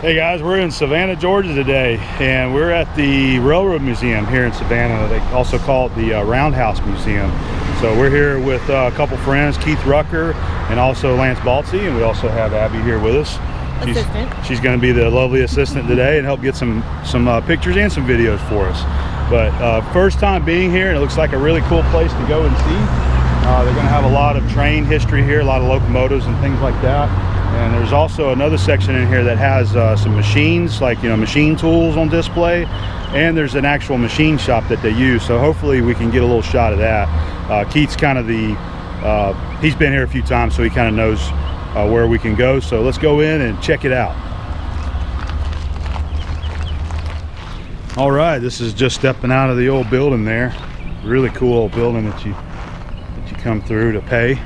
Hey guys, we're in Savannah, Georgia today, and we're at the Railroad Museum here in Savannah. They also call it the Roundhouse Museum. So we're here with a couple friends, Keith Rucker and also Lance Baltzy, and we also have Abby here with us. She's going to be the lovely assistant today and help get some pictures and some videos for us. But first time being here, and it looks like a really cool place to go and see. They're going to have a lot of train history here, a lot of locomotives and things like that. And there's also another section in here that has some machines, like, you know, machine tools on display. And there's an actual machine shop that they use. So hopefully we can get a little shot of that. Keith's kind of he's been here a few times, so he kind of knows where we can go. So let's go in and check it out. All right, this is just stepping out of the old building there. Really cool old building that you come through to pay.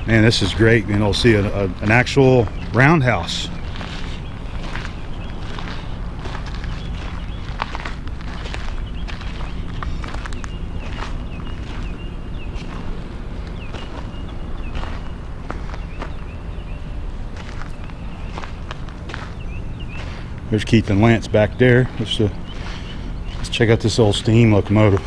Man, this is great. You know, see an actual roundhouse. There's Keith and Lance back there. Let's check out this old steam locomotive.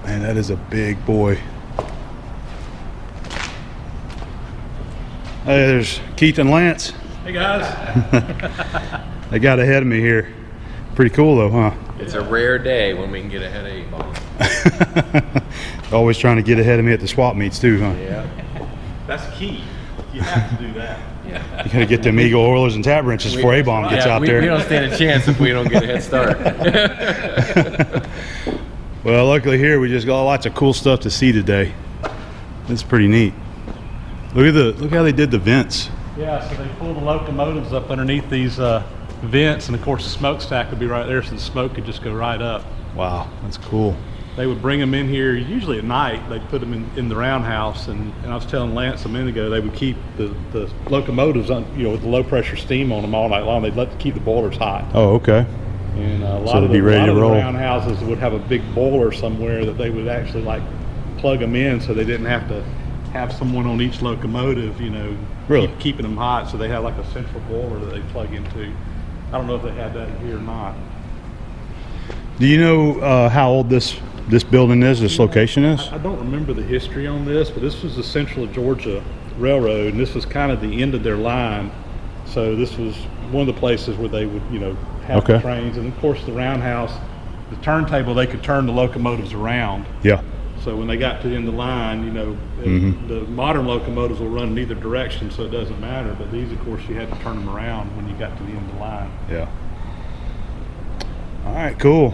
Man, that is a big boy. Hey, there's Keith and Lance. Hey guys. They got ahead of me here. Pretty cool though, huh? It's a rare day when we can get ahead of A-bomb. Always trying to get ahead of me at the swap meets too, huh? Yeah. That's key. You have to do that. Yeah. You gotta get them Eagle oilers and tab wrenches before A-bomb gets out there. We don't stand a chance if we don't get a head start. Well, luckily here we just got lots of cool stuff to see today. It's pretty neat. Look how they did the vents. Yeah, so they pull the locomotives up underneath these vents, and of course the smokestack would be right there, so the smoke could just go right up. Wow, that's cool. They would bring them in here usually at night. They'd put them in the roundhouse, and I was telling Lance a minute ago, they would keep the locomotives on, you know, with the low pressure steam on them all night long. They'd keep the boilers hot. Oh, okay. And a lot of the roundhouses would have a big boiler somewhere that they would actually like plug them in, so they didn't have to have someone on each locomotive, you know, really keeping them hot. So they had like a central boiler that they plug into. I don't know if they had that here or not. Do you know how old this building is, this location is? I don't remember the history on this, but this was the Central Georgia Railroad, and this was kind of the end of their line. So this was one of the places where they would, you know, have the trains. And of course the roundhouse, the turntable, they could turn the locomotives around. Yeah. So when they got to the end of the line, you know, the modern locomotives will run in either direction, so it doesn't matter. But these, of course, you had to turn them around when you got to the end of the line. Yeah. All right, cool.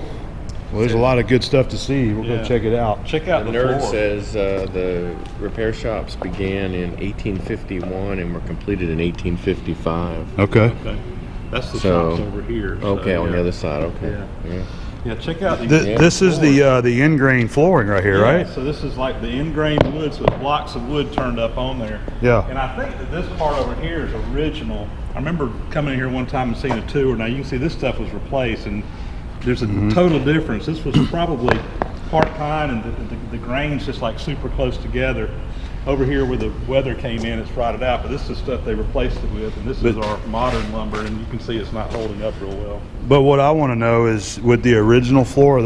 Well, there's a lot of good stuff to see. We'll go check it out. Check out the nerd floor. says the repair shops began in 1851 and were completed in 1855. Okay. That's the shops over here. Okay, on the other side. Okay. Yeah, check out this is the ingrained flooring right here, right? So this is like the ingrained wood, so it's blocks of wood turned up on there. Yeah. And I think that this part over here is original. I remember coming in here one time and seeing a tour. Now you can see this stuff was replaced, and there's a total difference. This was probably part pine, and the grain's just like super close together. Over here where the weather came in, it's rotted out, but this is stuff they replaced it with, and this is our modern lumber, and you can see it's not holding up real well. But what I want to know is, with the original floor, are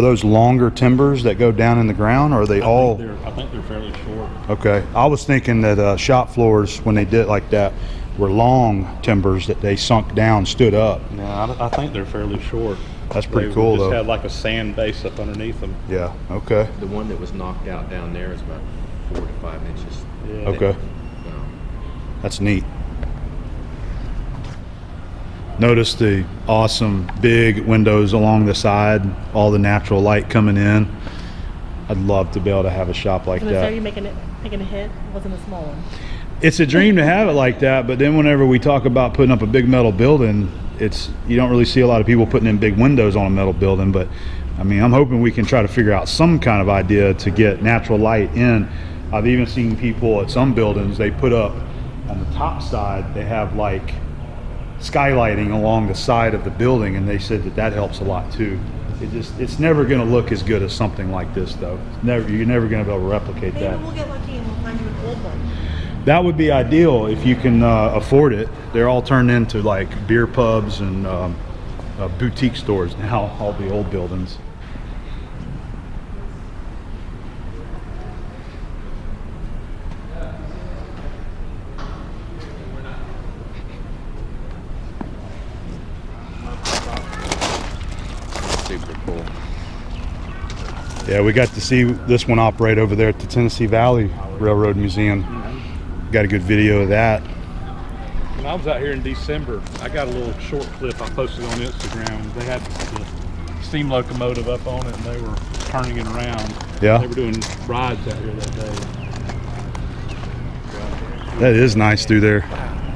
those longer timbers that go down in the ground, or are they all? I think they're fairly short. Okay, I was thinking that shop floors, when they did it like that, were long timbers that they sunk down, stood up. No, I think they're fairly short. That's pretty cool, though. They just had like a sand base up underneath them. Yeah. Okay. The one that was knocked out down there is about 4 to 5 inches. Yeah. Okay. That's neat. Notice the awesome big windows along the side, all the natural light coming in. I'd love to be able to have a shop like that. Are you making a hit? It wasn't a small one. It's a dream to have it like that, but then whenever we talk about putting up a big metal building, you don't really see a lot of people putting in big windows on a metal building. But I mean, I'm hoping we can try to figure out some kind of idea to get natural light in. I've even seen people at some buildings, they put up on the top side, they have like skylighting along the side of the building, and they said that helps a lot too. It's never going to look as good as something like this, though. You're never going to be able to replicate Maybe that. we'll get lucky and we'll find you an old one. That would be ideal if you can afford it. They're all turned into like beer pubs and boutique stores now, all the old buildings. Super cool. Yeah, we got to see this one operate over there at the Tennessee Valley Railroad Museum. Got a good video of that. When I was out here in December, I got a little short clip I posted on Instagram. They had the steam locomotive up on it, and they were turning it around. Yeah. They were doing rides out here that day. That is nice through there.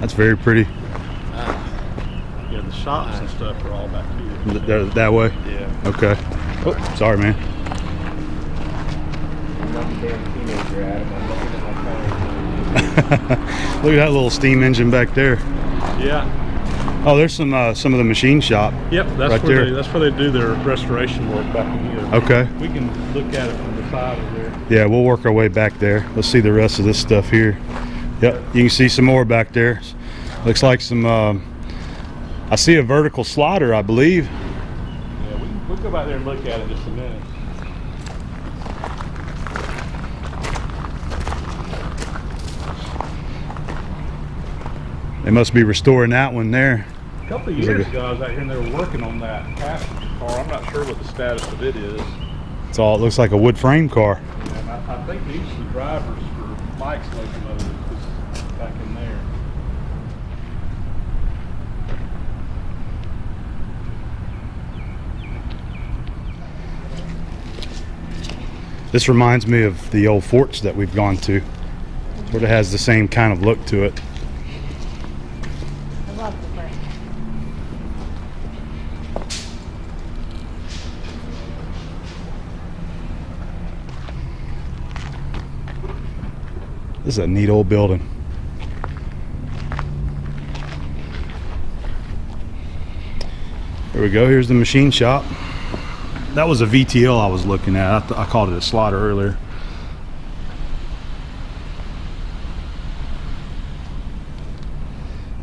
That's very pretty. Yeah, the shops and stuff are all back here. That way? Yeah. Okay. Oh, sorry, man. I'm not a damn teenager, Adam. I'm looking at my phone. Look at that little steam engine back there. Yeah. Oh, there's some of the machine shop. Yep, that's right where there. that's where they do their restoration work back in here. Okay. We can look at it from the side of there. Yeah, we'll work our way back there. Let's see the rest of this stuff here. Yep, you can see some more back there. Looks like some, I see a vertical slider, I believe. Yeah, we'll go back there and look at it in just a minute. They must be restoring that one there. A couple of years ago, I was out here and they were working on that passenger car. I'm not sure what the status of it is. It looks like a wood frame car. And I think these are the drivers for Mike's locomotive is back in there. This reminds me of the old forts that we've gone to. Sort of has the same kind of look to it. I love the frame. This is a neat old building. There we go. Here's the machine shop. That was a VTL I was looking at. I called it a slider earlier.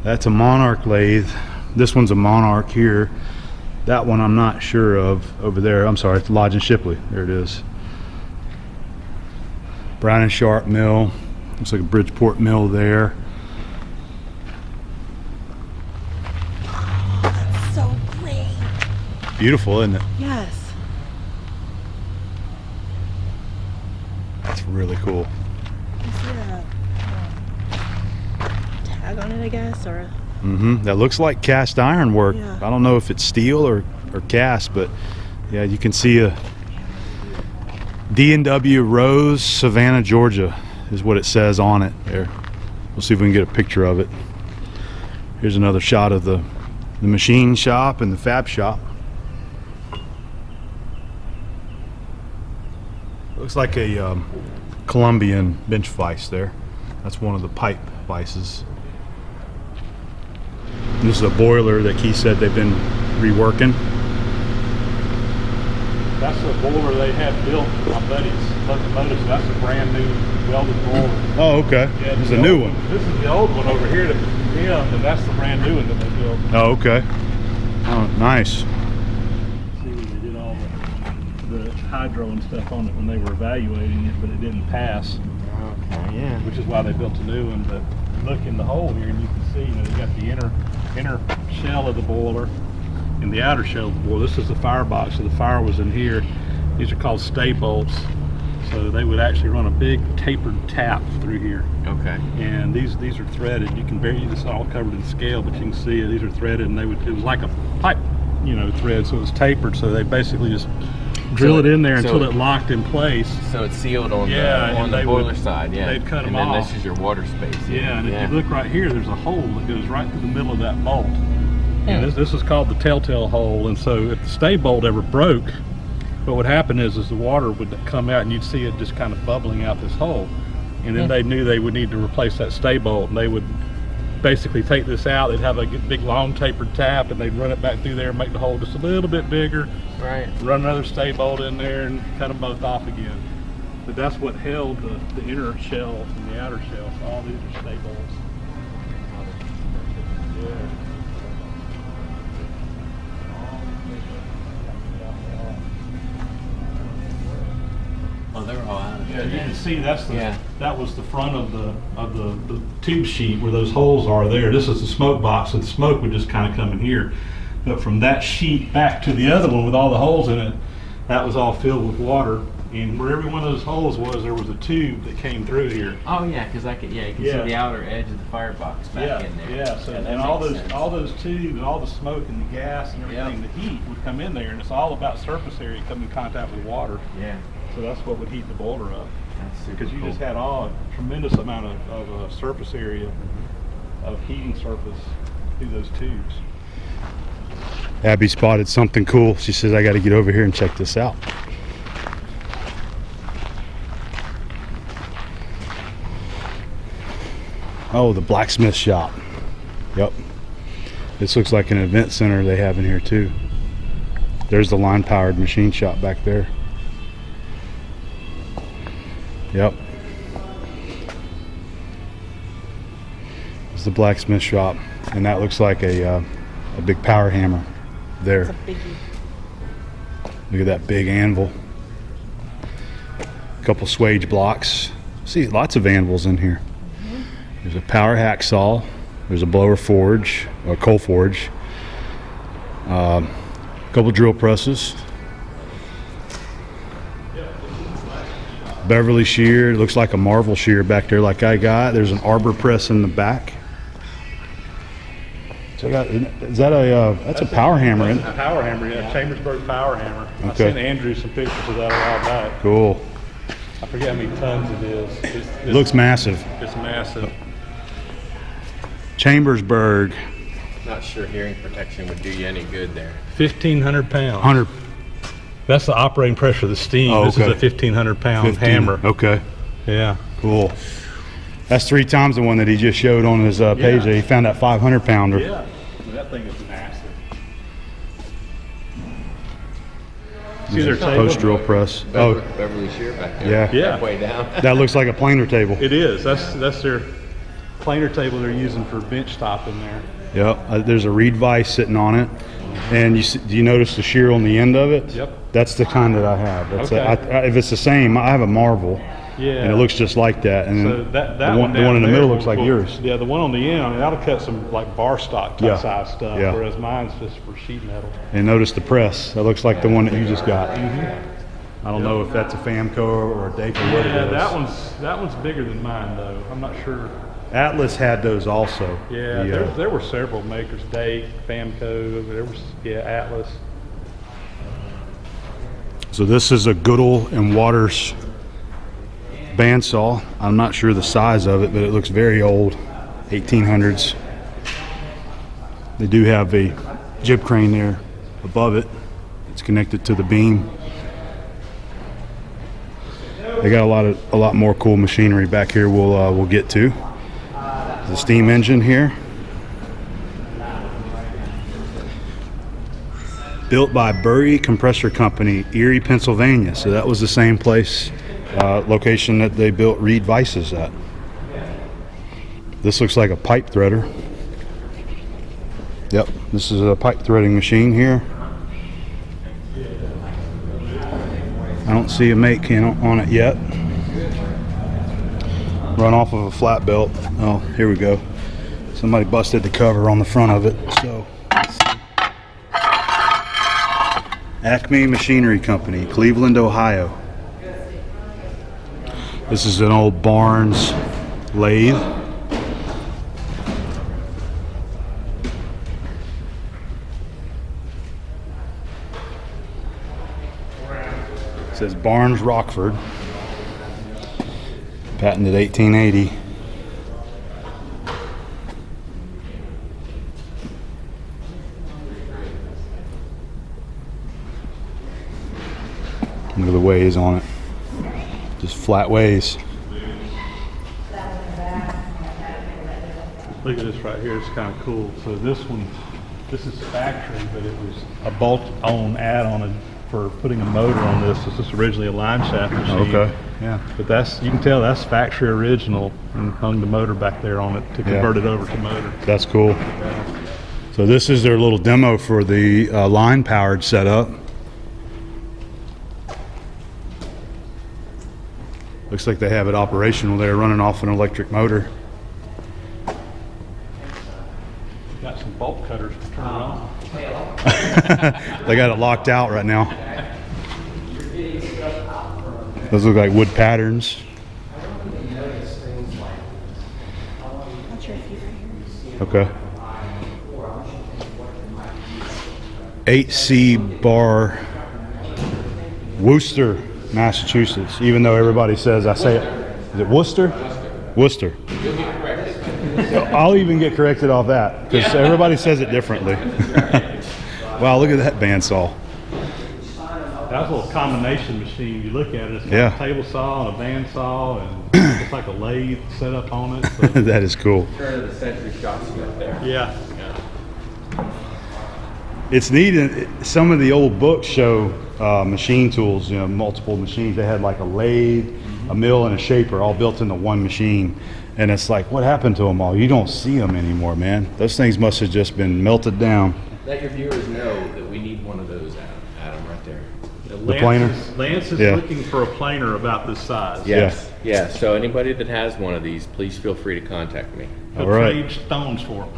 That's a Monarch lathe. This one's a Monarch here. That one I'm not sure of over there. I'm sorry, it's Lodge and Shipley. There it is. Brown and Sharp mill. Looks like a Bridgeport mill there. That's so great. Beautiful, isn't it? Yes. That's really cool. Is there a tag on it, I guess, or a... That looks like cast iron work. Yeah. I don't know if it's steel or cast, but yeah, you can see a D&W Rose, Savannah, Georgia is what it says on it there. We'll see if we can get a picture of it. Here's another shot of the machine shop and the fab shop. Looks like a Colombian bench vise there. That's one of the pipe vices. This is a boiler that Keith said they've been reworking. That's a boiler they had built for my buddy's locomotive. So that's a brand new welded boiler. Oh, okay. Yeah, This is a new one. This is the old one over here that was condemned, and that's the brand new one that they built. Oh, okay. Oh, nice. See when they did all the hydro and stuff on it when they were evaluating it, but it didn't pass. Okay, yeah. Which is why they built a new one. But look in the hole here, and you can see, they got the inner shell of the boiler and the outer shell of the boiler. This is the firebox, so the fire was in here. These are called stay bolts. So they would actually run a big tapered tap through here. Okay. And these are threaded. You can barely, this is all covered in scale, but you can see these are threaded, and it was like a pipe, thread, so it was tapered. So they basically just drill So it in there so until it locked in place. So it's sealed on Yeah, on and the they boiler would- side, yeah. they'd cut 'em and then off. this is your water space. Yeah, and if you look right here, there's a hole that goes right through the middle of that bolt. And this is called the telltale hole. And so if the stay bolt ever broke, what would happen is the water would come out and you'd see it just kind of bubbling out this hole. And then they knew they would need to replace that stay bolt, and they would basically take this out. They'd have a big long tapered tap, and they'd run it back through there and make the hole just a little bit bigger. Right. Run another stay bolt in there and cut them both off again. But that's what held the inner shell and the outer shell. So all these are stay bolts. Yeah. Oh, they were all out of Yeah, you can see that's the Yeah. that was the front of the tube sheet where those holes are there. This is the smoke box, so the smoke would just kind of come in here. But from that sheet back to the other one with all the holes in it, that was all filled with water. And where every one of those holes was, there was a tube that came through here. Oh yeah, because you can see the outer edge of the firebox back in there. Yeah. So that and all makes those sense. all those tubes and all the smoke and the gas and everything, the heat would come in there, and it's all about surface area coming in contact with water. Yeah, So that's what would heat the boiler up. that's super Because you cool. just had a tremendous amount of surface area of heating surface through those tubes. Abby spotted something cool. She says, I got to get over here and check this out. Oh, the blacksmith shop. Yep. This looks like an event center they have in here too. There's the line powered machine shop back there. Yep. It's the blacksmith shop, and that looks like a big power hammer there. It's a biggie. Look at that big anvil. A couple swage blocks. See, lots of anvils in here. There's a power hacksaw. There's a blower forge, a coal forge. A couple drill presses. Beverly shear. It looks like a Marvel shear back there like I got. There's an arbor press in the back. So is that that's a power hammer, isn't A it? power hammer, yeah, Chambersburg power hammer. I Okay. sent Andrew some pictures of that a while back. Cool. I forget how many tons it is. It looks massive. It's massive. Chambersburg, Not sure hearing protection would do you any good there. 1,500 pounds. 100. That's the operating pressure of the steam. Oh, This is okay. a 1,500 pound 15. hammer. Okay, Yeah. cool. That's 3 times the one that he just showed on his page. Yeah. There. He found that 500 pounder. Yeah. That thing is massive. See their table? Post drill press. Oh, Beverly shear back there. yeah. Yeah. Halfway down. That looks like a planer table. It is. That's their planer table they're using for bench top in there. Yep. There's a reed vise sitting on it, and do you notice the shear on the end of it? Yep. That's the kind that I have. That's Okay. if it's the same, I have a Marvel, Yeah. and it looks just like that. And So then that the one down in the there middle will- looks like will- yours. Yeah, the one on the end, I mean, that'll cut some like bar stock type Yeah. size stuff, Yeah. whereas mine's just for sheet metal. And notice the press. That looks like the one that you just got. I don't know if that's a Famco or a Dayton. What it Yeah, is. that one's bigger than mine though. I'm not sure. Atlas had those also. Yeah, The, there were several makers. Dake, Famco, there was Atlas. So this is a Goodall and Waters bandsaw. I'm not sure the size of it, but it looks very old, 1800s. They do have a jib crane there above it. It's connected to the beam. They got a lot more cool machinery back here. We'll get to the steam engine here. Built by Burry Compressor Company, Erie, Pennsylvania. So that was the same place, location that they built Reed Vices at. This looks like a pipe threader. Yep, this is a pipe threading machine here. I don't see a make on it yet. Run off of a flat belt. Oh, here we go. Somebody busted the cover on the front of it. So, let's see. Acme Machinery Company, Cleveland, Ohio. This is an old Barnes lathe. says Barnes Rockford. Patented 1880. Look at the ways on it. Just flat ways. Look at this right here, it's kind of cool. So this one, this is factory, but it was a bolt-on add-on for putting a motor on this. This is originally a line shaft machine. Okay. Yeah. But that's, you can tell that's factory original, and hung the motor back there on it to convert it over to motor. That's cool. So this is their little demo for the line-powered setup. Looks like they have it operational there, running off an electric motor. Got some bolt cutters to turn on. They got it locked out right now. Those look like wood patterns. What's your feet right here? Okay. 8C bar, Worcester, Massachusetts. Even though everybody says I say it. Is it Worcester? Worcester. I'll even get corrected off that because everybody says it differently. Wow, look at that bandsaw. That was a little combination machine. You look at it, it's got Yeah. a table saw and a bandsaw, and it's like a lathe set up on it. So, That is cool. Turn of the century shopsmith there. yeah. It's neat. Some of the old books show machine tools, you know, multiple machines. They had like a lathe, a mill, and a shaper all built into one machine. And it's like, what happened to them all? You don't see them anymore, man. Those things must have just been melted down. Let your viewers know that we need one of those, Adam, right there. The planer? Lance is Yeah. looking for a planer about this size. Yes, yeah. So anybody that has one of these, please feel free to contact me. He'll All right. trade stones for him.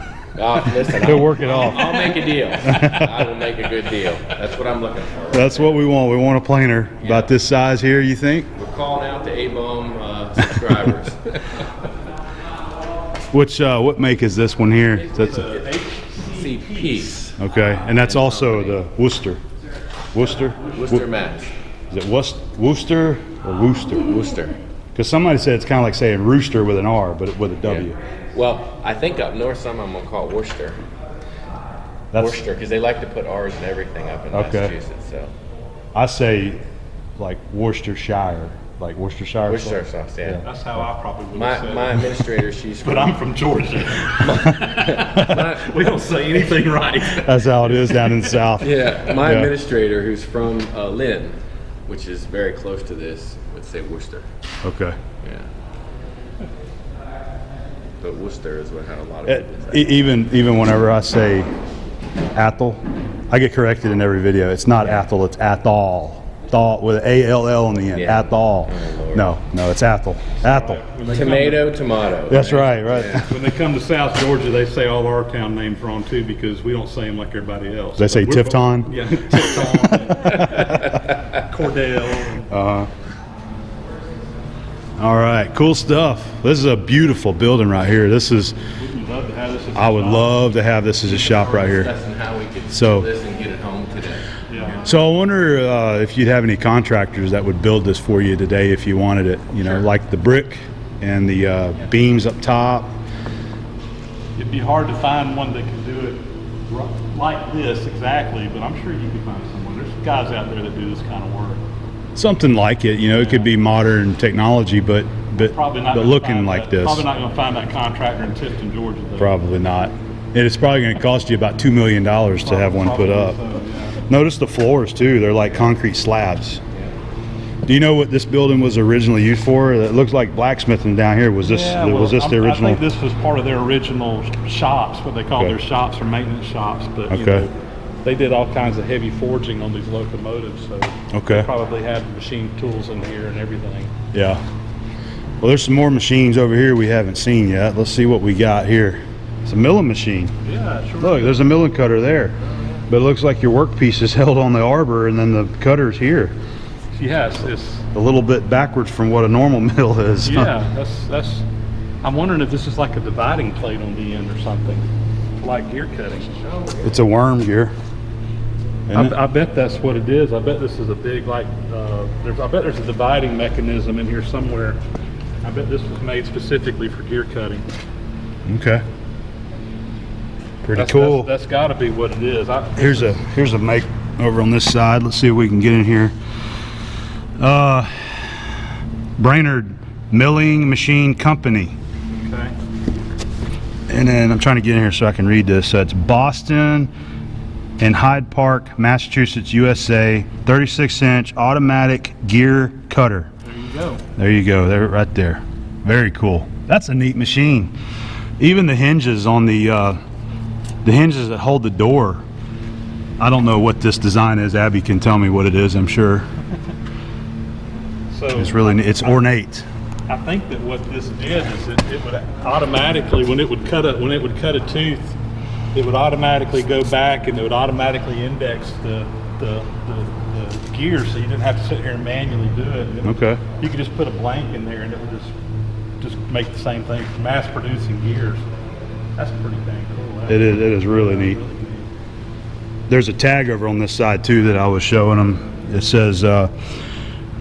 Listen, He'll work it off. I'll make a deal. I will make a good deal. That's what I'm looking for. That's what we want. We want a planer about this size here, you think? We're calling out to A-Boom subscribers. What make is this one here? That's a, See, piece. okay, and that's also the Worcester. Worcester? Worcester match. Is it Worcester or Worcester? Worcester. Because somebody said it's kind of like saying rooster with an R, but with a W. Yeah. Well, I think up north some of them will call it Worcester. That's, Worcester, because they like to put R's and everything up in Okay. Massachusetts. So I say like Worcestershire, like Worcestershire. Worcester sauce. sauce, yeah. That's how I probably would My have said my it. administrator, she's But from. I'm from Georgia. We don't say anything right. That's how it is down in the south. Yeah, my Yeah. administrator, who's from Lynn, which is very close to this, would say Worcester. Okay. Yeah. But Worcester is what how a lot of people say. Even whenever I say Athol, I get corrected in every video. It's not Athol, it's Athol. Thol with an A-L-L on the end. Yeah. Athol. Oh, Lord. No, it's Athol. Athol. When they Tomato. That's right. When they come to South Georgia, they say all our town names wrong too because we don't say them like everybody else. They say We're- Tifton. Yeah, Tifton, Cordell. All right, cool stuff. This is a beautiful building right here. We'd love to have this as a I would shop. love to have this as a shop right here. That's how we could So- do this and get it home today. Yeah. So I wonder if you'd have any contractors that would build this for you today if you wanted it. You know, Sure. like the brick and the beams up top. It'd be hard to find one that could do it like this exactly, but I'm sure you could find someone. There's guys out there that do this kind of work. Something like it. You know, it could be modern technology, but Probably not. but gonna looking find like that- this. Probably not going to find that contractor in Tifton, Georgia. Though. Probably not. And it's probably going to cost you about $2 million to have one put Probably up. so, yeah. Notice the floors too. They're like concrete slabs. Do you know what this building was originally used for? It looks like blacksmithing down here. Was this Yeah, well, was this the original? I think this was part of their original shops, what they called Okay. their shops or maintenance shops. But you Okay. know, they did all kinds of heavy forging on these locomotives, so Okay. they probably had machine tools in here and everything. Yeah. Well, there's some more machines over here we haven't seen yet. Let's see what we got here. It's a milling machine. Yeah, sure. Look, there's a milling cutter there. But it looks like your workpiece is held on the arbor and then the cutter's here. Yes, it's A little bit backwards from what a normal mill is. yeah. That's. I'm wondering if this is like a dividing plate on the end or something, like gear cutting. It's a worm gear. I bet that's what it is. I bet this is a big, like, I bet there's a dividing mechanism in here somewhere. I bet this was made specifically for gear cutting. Okay. Pretty cool. That's got to be what it is. Here's a make over on this side. Let's see if we can get in here. Brainerd Milling Machine Company. Okay. And then I'm trying to get in here so I can read this. So it's Boston and Hyde Park, Massachusetts, USA. 36-inch automatic gear cutter. There you go. There you go. There, right there. Very cool. That's a neat machine. Even the hinges on the hinges that hold the door. I don't know what this design is. Abby can tell me what it is, I'm sure. So It's really neat. It's ornate. I think that what this did is it would automatically, when it would cut a tooth, it would automatically go back and it would automatically index the gear, so you didn't have to sit here and manually do it. Okay. You could just put a blank in there and it would just make the same thing. Mass producing gears. That's pretty dang cool. It is really neat. There's a tag over on this side too that I was showing them. It says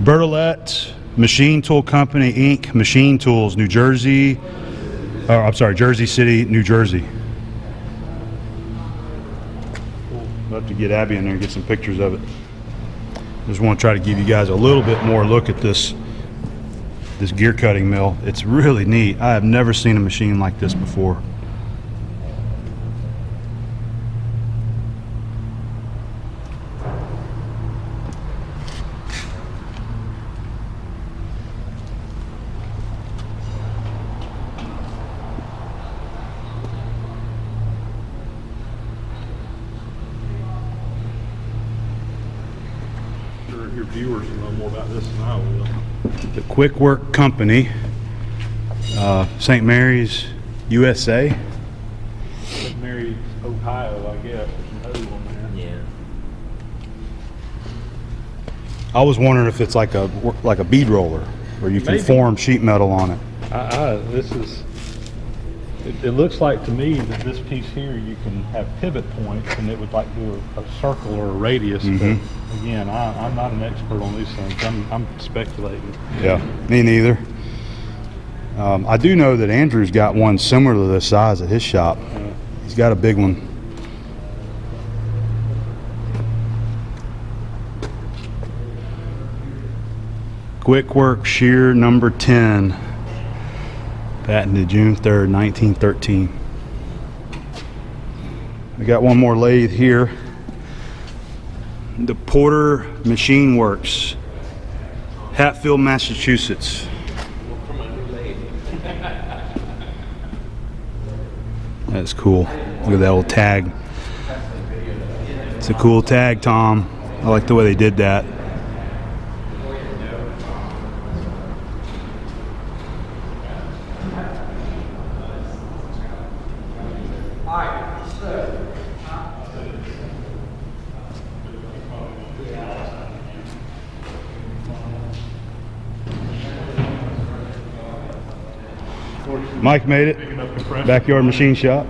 Bertolet Machine Tool Company Inc. Machine Tools, New Jersey. I'm sorry, Jersey City, New Jersey. I'll have to get Abby in there and get some pictures of it. Just want to try to give you guys a little bit more look at this gear cutting mill. It's really neat. I have never seen a machine like this before. Your viewers will know more about this than I will. The Quick Work Company, St. Mary's, USA. St. Mary's, Ohio, I guess. There's an O on there. Yeah. I was wondering if it's like a bead roller where you can Maybe. form sheet metal on it. It looks like to me that this piece here you can have pivot points and it would like do a circle or a radius. But again, I'm not an expert on these things. I'm speculating. Yeah, me neither. I do know that Andrew's got one similar to this size at his shop. He's got a big one. Quick Work Shear number 10. Patented June 3rd, 1913. We got one more lathe here. The Porter Machine Works, Hatfield, Massachusetts. That's cool. Look at that old tag. It's a cool tag, Tom. I like the way they did that. Mike made it. Backyard machine shop.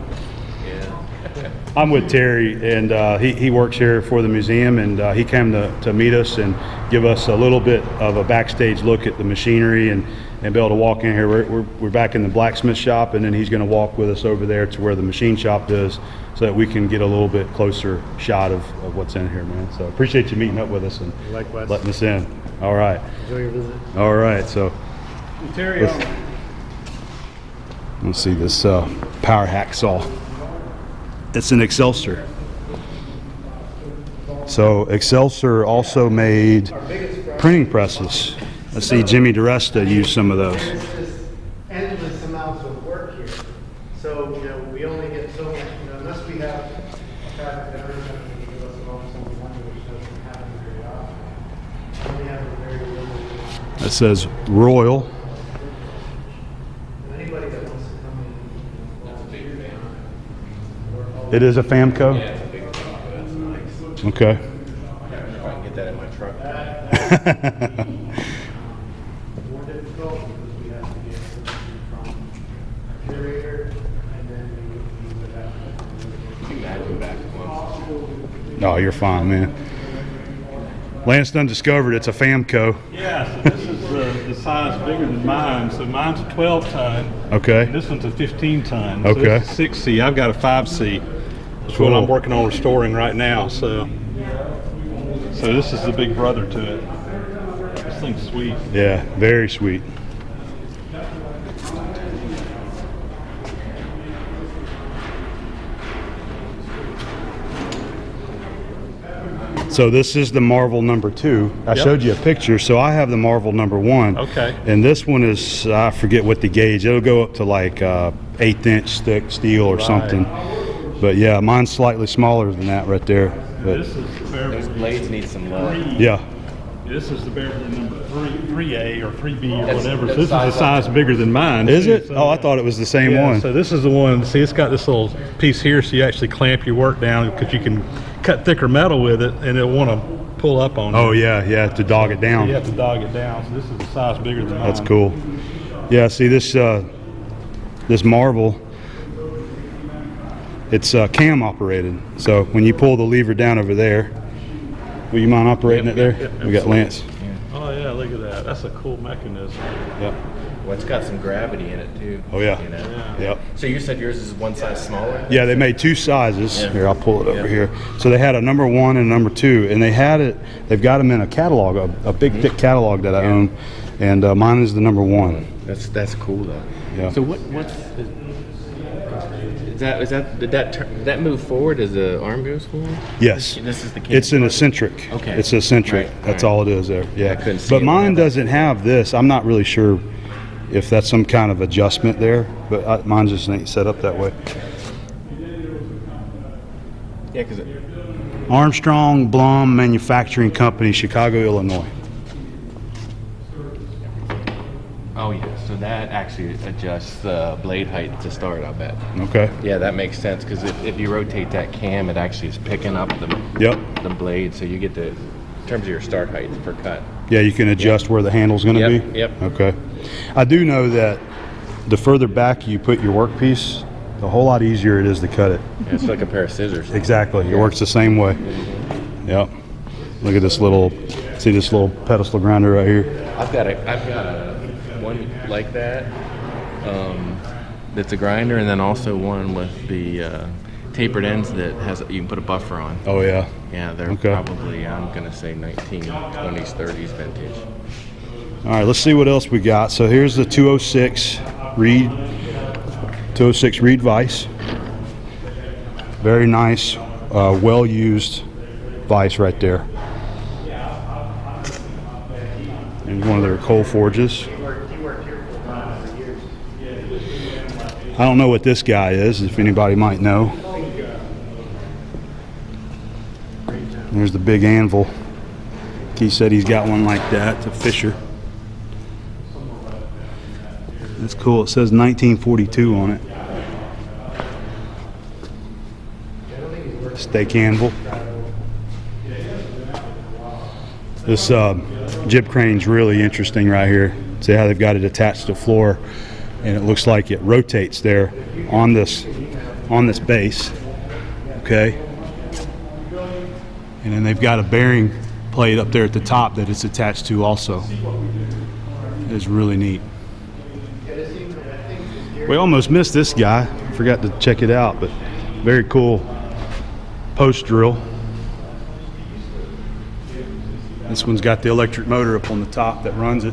I'm with Terry, and he works here for the museum, and he came to meet us and give us a little bit of a backstage look at the machinery and be able to walk in here. We're back in the blacksmith shop, and then he's going to walk with us over there to where the machine shop is so that we can get a little bit closer shot of what's in here, man. So appreciate you meeting up with us and Likewise. letting us in. All right. Enjoy your visit. All right. So Terry, let's see this power hacksaw. It's an Excelsior. So Excelsior also made printing presses. Let's see, Jimmy DeResta used some of those. There's just endless amounts of work here. So, we only get so much, unless we have a fabric vendor that can give us a lump sum of money, which doesn't happen very often. We only have a very limited. It says Royal. Anybody that wants to come in, that's a bigger van. It is a Famco? Yeah, it's a big one. That's nice. Okay. If I can get that in my truck. More difficult because we have to get permission from a curator, and then we would have to. Imagine back once. No, you're fine, man. Lance done discovered it's a Famco. Yeah, so this is the size bigger than mine. So mine's a 12-ton. Okay. And this one's a 15-ton. Okay. So this is a 6C. I've got a 5C. That's what I'm working on restoring right now. So this is the big brother to it. This thing's sweet. Yeah, very sweet. So this is the Marvel number 2. I showed you a picture, so I have the Marvel number 1. Okay. And this one is, I forget what the gauge, it'll go up to like 1/8 inch thick steel or something. But yeah, mine's slightly smaller than that right there. But This is the Beverly Those blades need some love. yeah, This is the Beverly number 3A or 3B or That's- whatever. So that's this is a size size bigger than mine. is too. it? So, Oh, I thought it was the same yeah, one. So this is the one. See, it's got this little piece here, so you actually clamp your work down because you can cut thicker metal with it, and it'll want to pull up on you. Oh yeah, to dog it So down. you have to dog it down. So this is a size bigger than mine. That's cool. Yeah, see this this Marvel, it's cam operated. So when you pull the lever down over there, will you mind operating it there? Yep, We got Lance. Oh yeah, look at that. That's a cool mechanism. Yep. Well, it's got some gravity in it too. Oh yeah. You know? Yep. So you said yours is one size smaller? Yeah, they made 2 sizes. Yeah. Here, I'll pull it over Yeah. here. So they had a number 1 and a number 2, and they've got them in a catalog, a big thick catalog that I own, and mine is the number 1. That's cool though. Yeah. So what's did that move forward as the arm goes forward? Yes. This is the It's an eccentric. Okay. It's eccentric. Right, That's right. all it is there. Yeah. I couldn't see But it mine without- doesn't have this. I'm not really sure if that's some kind of adjustment there, but mine just ain't set up that way. Yeah, because Armstrong Blum Manufacturing Company, Chicago, Illinois. oh yeah, so that actually adjusts the blade height to start. I bet. Okay. Yeah, that makes sense because if you rotate that cam, it actually is picking up Yep. the blade, so you get in terms of your start height per cut. Yeah, you can adjust where the handle's going to Yep, be? yep. Okay. I do know that the further back you put your workpiece, the whole lot easier it is to cut it. Yeah, it's like a pair of scissors. Exactly. It works the same way. Yep. Look at this little, see this little pedestal grinder right here? I've got a one like that. That's a grinder, and then also one with the tapered ends that has you can put a buffer on. Oh, yeah. Yeah, they're Okay. probably I'm gonna say 1920s, 30s vintage. All right, let's see what else we got. So here's the 206 Reed vise. Very nice, well-used vise right there. And one of their coal forges. I don't know what this guy is, if anybody might know. There's the big anvil. He said he's got one like that, it's a Fisher. That's cool. It says 1942 on it. Steak anvil. This jib crane's really interesting right here. See how they've got it attached to the floor, and it looks like it rotates there on this base. Okay. And then they've got a bearing plate up there at the top that it's attached to also. It is really neat. We almost missed this guy. Forgot to check it out, but very cool post drill. This one's got the electric motor up on the top that runs it.